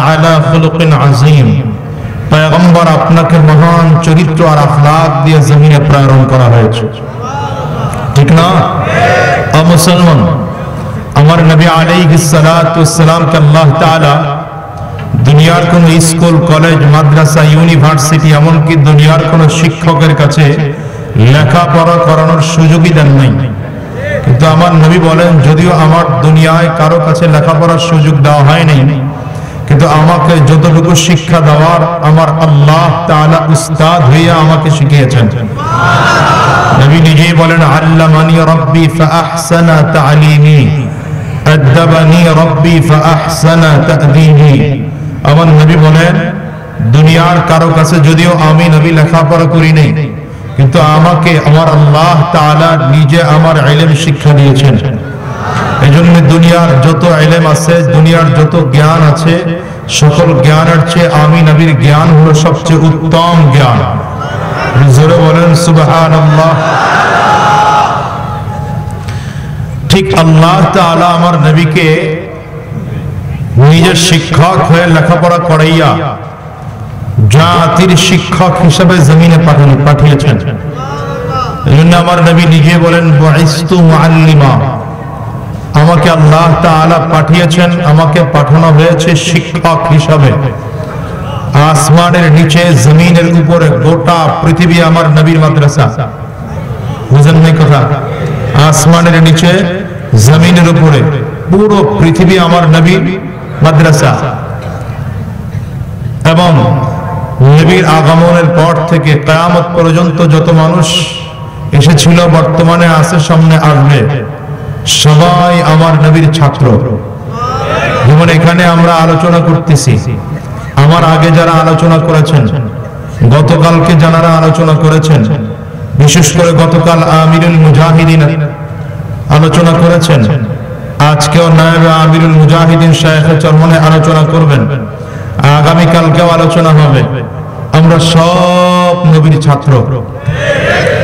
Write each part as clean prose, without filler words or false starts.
আলা খুলুকিন আযীম, পয়গম্বর আপনাকে মহান চরিত্র আর আখলাক দিয়ে জমিনে প্রেরণ করা হয়েছে। ঠিক না? ও মুসলমান, আমার নবী আলাইহিস সালাতু ওয়াস সালামকে আল্লাহ তাআলা দুনিয়ার কোন স্কুল, কলেজ, মাদ্রাসা, ইউনিভার্সিটি, এমনকি দুনিয়ার কোন শিক্ষকের কাছে লেখাপড়া করানোর সুযোগই দেন নাই। কিন্তু আমার নবী বলেন, যদিও আমার দুনিয়ায় কারো কাছে লেখাপড়ার সুযোগ দেওয়া হয়নি, কিন্তু আমাকে যতটুকু শিক্ষা দেওয়ার আমার আল্লাহ তাআলা উস্তাদ হইয়া আমাকে শিখিয়েছেন। নবী নিজেই বলেন, আল্লামানি রাব্বি ফাআহসানা তা'লিমি, আদাবানি রাব্বি ফাআহসানা তা'দীবি। আমার নবী বলেন, দুনিয়ার কারো কাছে যদিও আমি নবী লেখাপড়া করি নাই, কিন্তু আমাকে আমার আল্লাহ তাআলা নিজে আমার ইলম শিক্ষা দিয়েছেন। এজন্য দুনিয়ার যত ইলম আছে, দুনিয়ার যত জ্ঞান আছে, সকল জ্ঞানের চেয়ে আমি নবীর জ্ঞান হলো সবচেয়ে উত্তম জ্ঞান। জোরে বলেন সুবহানাল্লাহ। ঠিক আল্লাহ তাআলা আমার নবীকে নিজের শিক্ষক হয়ে লেখাপড়া করাইয়া জাতির শিক্ষক হিসেবে জমিনে পাঠিয়েছেন। এজন্য আমার নবী নিজে বলেন, বুইস্তু মুআল্লিমা, আমাকে আল্লাহ তাআলা পাঠিয়েছেন, আমাকে পাঠানো হয়েছে শিক্ষক হিসাবে। আসমানের নিচে, জমিনের উপরে গোটা পৃথিবী আমার নবীর মাদ্রাসা। বুঝেন নাই কথা? আসমানের নিচে, জমিনের উপরে পুরো পৃথিবী আমার নবীর মাদ্রাসা। এবং নবীর আগমনের পর থেকে কিয়ামত পর্যন্ত যত মানুষ এসেছিল, বর্তমানে আছে, সামনে আসবে, সবাই আমার নবীর ছাত্র। যেমন এখানে আমরা আলোচনা করতেছি, আমার আগে যারা আলোচনা করেছেন, গতকালকে যারা আলোচনা করেছেন, বিশেষ করে গতকাল আমিরুল মুজাহিদিন আলোচনা করেছেন, আজকেও নায়েব আমিরুল মুজাহিদিন শাইখ চরমনে আলোচনা করবেন, আগামীকালকেও আলোচনা হবে। আমরা সব নবীর ছাত্র।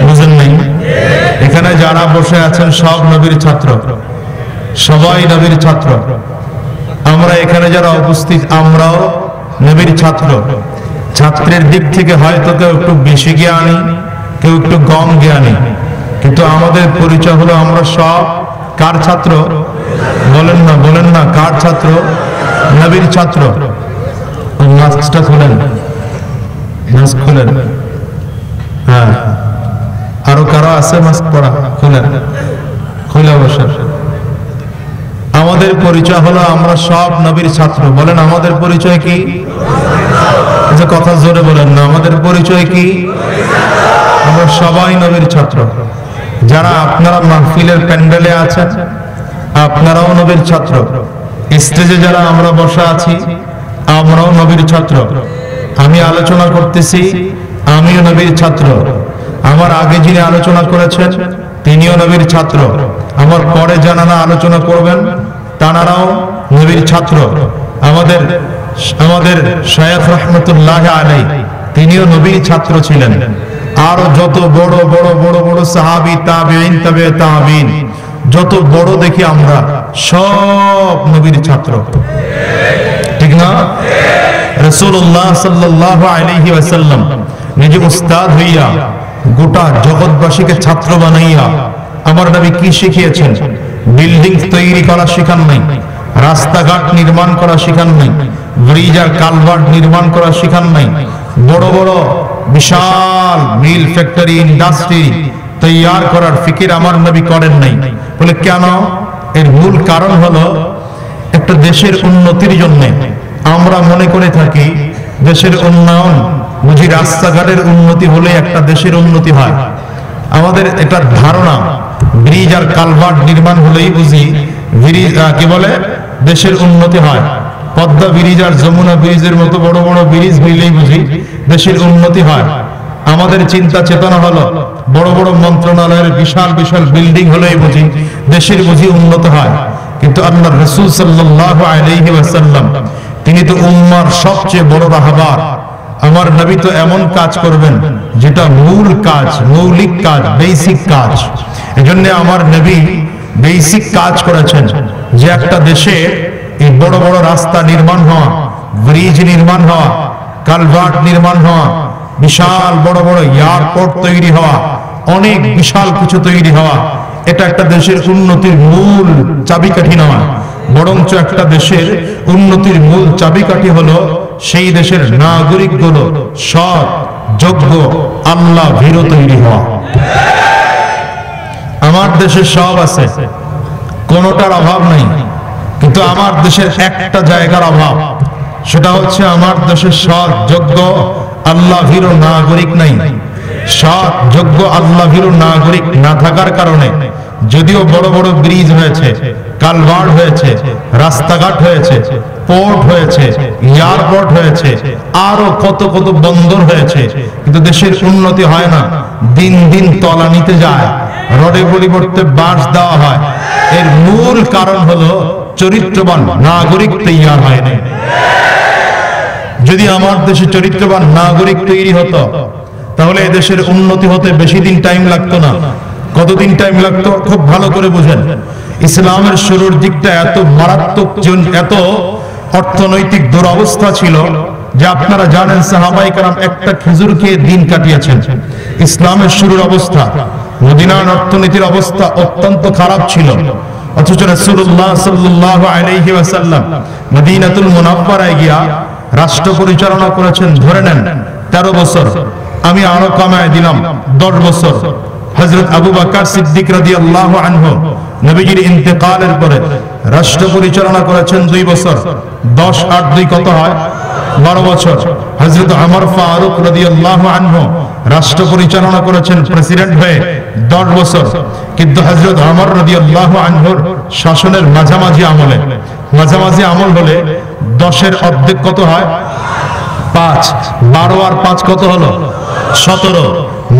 বুঝেন নাই? এখানে যারা বসে আছেন সব নবীর ছাত্র, সবাই নবীর ছাত্র। আমরা এখানে যারা উপস্থিত, আমরাও নবীর ছাত্র। ছাত্রের দিক থেকে হয়তো কেউ একটু বেশি জ্ঞানী, কেউ একটু কম জ্ঞানী, কিন্তু আমাদের পরিচয় হলো আমরা সব কার ছাত্র? বলেন না, বলেন না, কার ছাত্র? নবীর ছাত্র। মাস্কটা খুলেন, মাস্ক খুলেন। হ্যাঁ, আরো কারো আছে মাস্ক পরা? খুলেন, খুলে বসেন। আমাদের পরিচয় হলো আমরা সব নবীর ছাত্র। বলেন, আমাদের পরিচয় কি? কথা জোরে বলেন না, আমাদের পরিচয় কি? আমরা সবাই নবীর ছাত্র। যারা আপনারা মাহফিলের প্যান্ডেলে আছেন, আপনারাও নবীর ছাত্র। স্টেজে যারা আমরা বসা আছি, আমরাও নবীর ছাত্র। আমি আলোচনা করতেছি, আমিও নবীর ছাত্র। আমার আগে যিনি আলোচনা করেছেন, তিনিও নবীর ছাত্র। আমার পরে যারা আলোচনা করবেন, তারাও নবীর ছাত্র। আমাদের শায়খ রহমতুল্লাহ আলাইহি, তিনিও নবীর ছাত্র ছিলেন। আর যত বড় বড় বড় বড় সাহাবী, তাবেঈন, তাবে তাবেঈন, যত বড় দেখি আমরা, সব নবীর ছাত্র। ঠিক না? রাসূলুল্লাহ সাল্লাল্লাহু আলাইহি ওয়াসাল্লাম নিজে উস্তাদ হইয়া গোটা জগৎবাসীকে ছাত্র বানাইয়া আমার নবী কি শিখিয়েছেন? বিল্ডিং তৈরি করা শিখান নাই, রাস্তাঘাট নির্মাণ করা শিখান নাই, ব্রিজ আর কালভার্ট নির্মাণ করা শিখান নাই, বড় বড় বিশাল মিল, ফ্যাক্টরি, ইন্ডাস্ট্রি তৈয়ার করার ফিকির আমার নবী করেন নাই। বলে কেন? এর মূল কারণ হলো, একটা দেশের উন্নতির জন্য আমরা মনে করে থাকি দেশের উন্নয়ন বুঝি রাস্তাঘাটের উন্নতি হলে একটা দেশের উন্নতি হয়। আমাদের এটা ধারণা, ব্রিজ আর কালভার্ট নির্মাণ হলেই বুঝি কি বলে দেশের উন্নতি হয়। পদ্মা ব্রিজ আর যমুনা ব্রিজের মতো বড় বড় ব্রিজ হইলেই বুঝি দেশের উন্নতি হয়। আমাদের চিন্তা চেতনা হলো বড় বড় মন্ত্রণালয়ের বিশাল বিশাল বিল্ডিং হলেই বুঝি দেশের বুঝি উন্নত হয়। কিন্তু আল্লাহর রাসূল সাল্লাল্লাহু আলাইহি ওয়াসাল্লাম, তিনি তো উম্মার সবচেয়ে বড় রাহবার। আমার নবী তো এমন কাজ করবেন যেটা মূল কাজ, মৌলিক কাজ, বেসিক কাজ। এজন্য আমার নবী বেসিক কাজ করেছেন যে একটা দেশে এই বড় বড় রাস্তা নির্মাণ হওয়া, ব্রিজ নির্মাণ হওয়া, কালভার্ট নির্মাণ হওয়া, বিশাল বড় বড় এয়ারপোর্ট তৈরি হওয়া, অনেক বিশাল কিছু তৈরি হওয়া, এটা একটা দেশের উন্নতির মূল চাবিকাঠি নয়, বরঞ্চ একটা দেশের উন্নতির মূল চাবিকাঠি হলো সেই দেশের নাগরিকগুলো সৎ, যোগ্য, আল্লাহ ভীরু তৈরি হওয়া। আমার দেশে সব আছে, কোনোটার অভাব নেই, কিন্তু আমার দেশের একটা জায়গার অভাব, সেটা হচ্ছে আমার দেশের সৎ, যোগ্য, আল্লাহ ভীরু নাগরিক নাই। সৎ, যোগ্য, আল্লাহ ভীরু নাগরিক না থাকার কারণে যদিও বড় বড় ব্রিজ হয়েছে, কালভার্ট হয়েছে, রাস্তাঘাট হয়েছে, পোর্ট হয়েছে, এয়ারপোর্ট হয়েছে, আরো কত কত বন্দর হয়েছে, কিন্তু দেশের উন্নতি হয় না। দিন দিন তলানিতে যায়, রডের পরিবর্তে বাঁশ দেওয়া হয়। এর মূল কারণ হলো চরিত্রবান নাগরিক তৈরি হয় না। যদি আমার দেশে চরিত্রবান নাগরিক তৈরি হতো, তাহলে এদেশের উন্নতি হতে বেশি দিন টাইম লাগতো না। কতদিন টাইম লাগতো? খুব ভালো করে বুঝেন। ইসলামের শুরুর দিকটা এত মারাত্মক, এত অর্থনৈতিক দুরবস্থা ছিল যে আপনারা জানেন সাহাবায়ে কেরাম একটা খেজুর খেয়ে দিন কাটিয়েছেন। ইসলামের শুরুর অবস্থা, মদিনার অর্থনীতির অবস্থা অত্যন্ত খারাপ ছিল, অথচ রাসূলুল্লাহ সাল্লাল্লাহু আলাইহি ওয়াসাল্লাম মদিনাতুল মুনাওয়ারায় গিয়া রাষ্ট্র পরিচালনা করেছেন, ধরে নেন 13 বছর, আমি আরো কমায় দিলাম 10 বছর। হযরত আবু বকর সিদ্দিক রাদিয়াল্লাহু আনহু নবীজির ইন্তেকালের পরে রাষ্ট্র পরিচালনা করেছেন 2 বছর। 10 আর 2 কত হয়? 12 বছর। হযরত ওমর ফারুক রাদিয়াল্লাহু আনহু রাষ্ট্র পরিচালনা করেছেন প্রেসিডেন্ট হয়ে 10 বছর। কিন্তু হযরত ওমর রাদিয়াল্লাহু আনহুর শাসনের মাঝামাঝি আমল হলে 10 এর অর্ধেক কত হয়? 5। 12 আর 5 কত হলো? 17।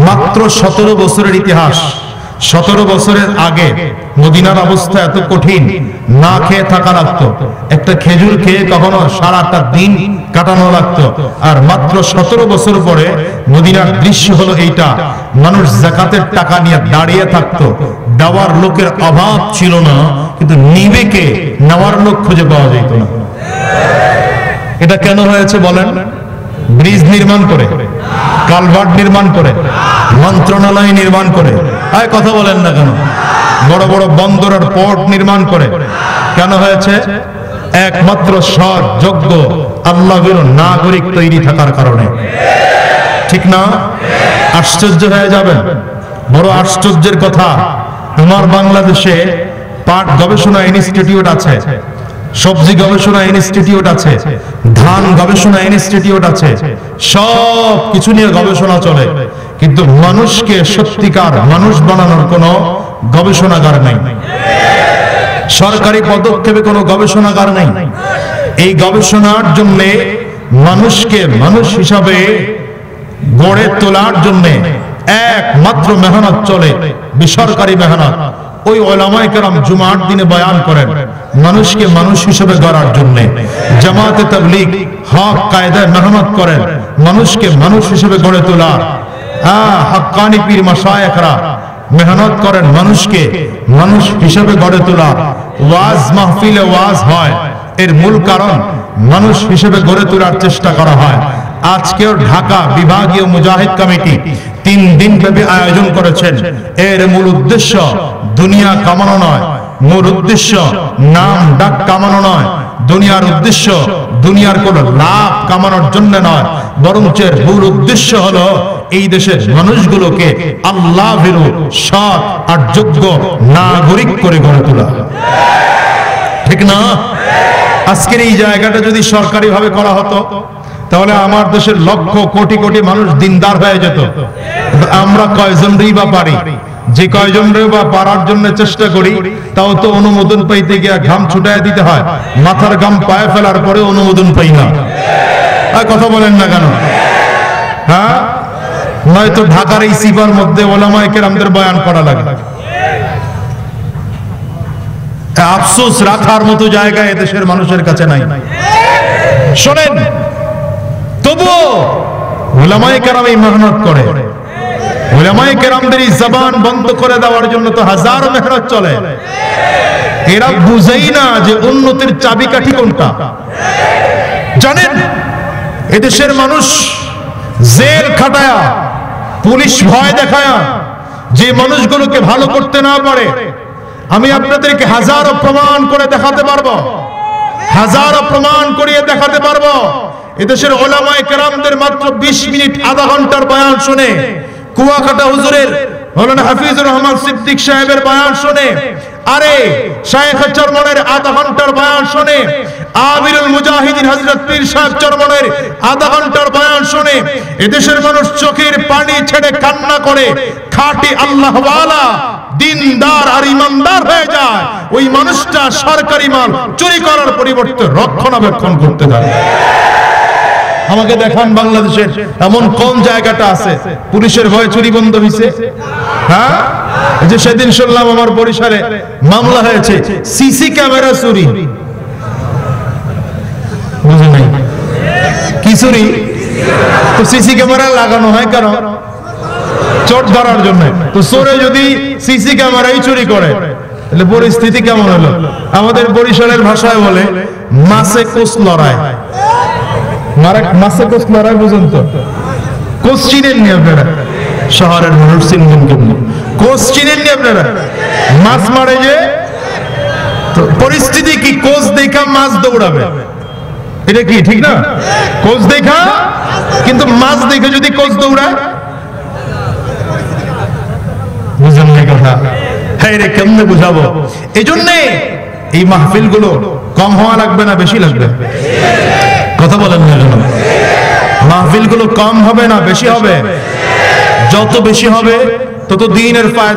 মাত্র 17 বছরের ইতিহাস। 17 বছরের আগে মদিনার অবস্থা এত কঠিন, না খেয়ে থাকা লাগতো, একটা খেজুর খেয়ে কখনো সারাটা দিন কাটানো লাগতো। আর মাত্র 17 বছর পরে মদিনার দৃশ্য হলো এইটা, মানুষ যাকাতের টাকা নিয়ে দাঁড়িয়ে থাকতো, দেওয়ার লোকের অভাব ছিল না, কিন্তু নিবে কে, নেওয়ার লোক খুঁজে পাওয়া যেত না। এটা কেন হয়েছে বলেন? ব্রিজ নির্মাণ করে, কালভার্ট নির্মাণ করে, মন্ত্রণালয় নির্মাণ করে, আর কথা বলেন না কেন? বড় বড় বন্দর আর পোর্ট নির্মাণ করে। কেন হয়েছে? একমাত্র সৎ, যোগ্য, আল্লাহ ভীরু নাগরিক তৈরি থাকার কারণে। ঠিক না? আশ্চর্য হয়ে যাবেন, বড় আশ্চর্যের কথা। আমার বাংলাদেশে পাট গবেষণা ইনস্টিটিউট আছে, সবজি গবেষণা ইনস্টিটিউট আছে, ধান গবেষণা ইনস্টিটিউট আছে, সব কিছু নিয়ে গবেষণা চলে, কিন্তু মানুষকে সত্যিকার মানুষ বানানোর কোনো গবেষণাগার নেই। সরকারি পদক্ষেপে কোনো গবেষণাগার নেই। এই গবেষণার জন্য মানুষকে মানুষ হিসাবে গড়ে তোলার জন্য একমাত্র মেহনত চলে, বেসরকারি মেহনত। ওই উলামায়ে কেরাম জুমার দিনে বয়ান করেন মানুষকে মানুষ হিসেবে গড়ার জন্য। জামাতে তাবলীগ হক কায়দায় মেহনত করেন মানুষকে মানুষ হিসেবে গড়ে তোলার। হক্কানি পীর মাশায়েখরা মেহনত করেন মানুষকে মানুষ হিসেবে গড়ে তোলার। ওয়াজ মাহফিলে ওয়াজ হয়, এর মূল কারণ মানুষ হিসেবে গড়ে তোলার চেষ্টা করা হয়। আজকেও ঢাকা বিভাগীয় মুজাহিদ কমিটি 3 দিন ব্যাপী আয়োজন করেছেন। এর মূল উদ্দেশ্য দুনিয়া কামানো নয়, মূল উদ্দেশ্য নাম ডাক কামানো নয়, দুনিয়ার উদ্দেশ্য দুনিয়ার কোন লাভ কামানোর জন্য নয়, বরঞ্চ মূল উদ্দেশ্য হলো এই দেশের মানুষগুলোকে আল্লাহ ভীরু, সৎ আর যোগ্য নাগরিক করে গড়ে তোলা। ঠিক না? আজকের এই জায়গাটা যদি সরকারি ভাবে করা হতো, তাহলে আমার দেশের লক্ষ কোটি কোটি মানুষ দিনদার হয়ে যেত। আমরা কয়জনই বা পারি? যে কয়জনই বা পারার জন্য চেষ্টা করি, তাও তো অনুমোদন পাইতে গিয়ে ঘাম ছুটায় দিতে হয়। মাথার ঘাম পায়ে ফেলার পরে অনুমোদন পাই না। কথা বলেন না কেন? হ্যাঁ, নয়তো ঢাকার এই সিবার মধ্যে উলামায়ে কেরামদের বয়ান করা লাগে। আফসোস রাখার মতো জায়গা এদেশের মানুষের কাছে নাই। শোনেন, তবুও উলামায়ে কেরাম এই মেহনত করে। উলামায়ে কেরামদের এই জবান বন্ধ করে দেওয়ার জন্য তো হাজারো মেহনত চলে। এরা বুঝেই না যে উন্নতির চাবিকাঠি কোনটা। জানেন এদেশের মানুষ জেল খাটায়া, পুলিশ ভয় দেখায়া যে মানুষগুলোকে ভালো করতে না পারে, আমি আপনাদেরকে হাজারো প্রমাণ করে দেখাতে পারবো, হাজারো প্রমাণ করিয়ে দেখাতে পারবো। এদেশের ওলামায়ে কেরামদের মাত্র 20 মিনিট আধা ঘন্টার বয়ান শুনে, কুয়াকাটা হুজুরের মাওলানা হাফিজুর রহমান সিদ্দিক সাহেবের বয়ান শুনে, আরে শায়েখ চরমনের আধা ঘন্টার বয়ান শুনে, আমিরুল মুজাহিদিন হযরত পীর সাহেব চরমনের আধা ঘন্টার বয়ান শুনে এদেশের মানুষ চোখের পানি ছেড়ে কান্না করে খাঁটি আল্লাহওয়ালা দিনদার আর ইমানদার হয়ে যায়। ওই মানুষটা সরকারি মাল চুরি করার পরিবর্তে রক্ষণাবেক্ষণ করতে যায়। আমাকে দেখান বাংলাদেশের এমন কোন জায়গাটা আছে পুলিশের ভয়ে চুরি বন্ধ হইছে? হ্যাঁ, এই যে সেদিন শুনলাম আমার বরিশালে মামলা হয়েছে সিসি ক্যামেরা চুরি। বুঝে নাই কি চুরি? তো সিসি ক্যামেরা লাগানো হয় কেন? চোর ধরার জন্য। তো চোরে যদি সিসি ক্যামেরাই চুরি করে তাহলে পরিস্থিতি কেমন হলো? আমাদের বরিশালের ভাষায় বলে মাছে কোষ লড়াই। মাছে কোষ লড়াই বুঝুন তো? কোষ চিনেননি আপনারা? শহরের মানুষ চিনবেন কেমন? কোষ চিনেননি আপনারা? মাছ মারে যে, তো পরিস্থিতি কি? কোষ দেখা মাছ দৌড়াবে, এটা কি ঠিক না? কোষ দেখা, কিন্তু মাছ দেখে যদি কোষ দৌড়ায়, বুঝেন না কথা? হ্যাঁ রে, কেমনে বুঝাবো? এই জন্য এই মাহফিল গুলো কম হওয়া লাগবে না বেশি লাগবে? কথা বলেন না কেন? মাহফিল গুলো কম হবে না বেশি হবে? যত বেশি হবে তত দিনের ফায়দা।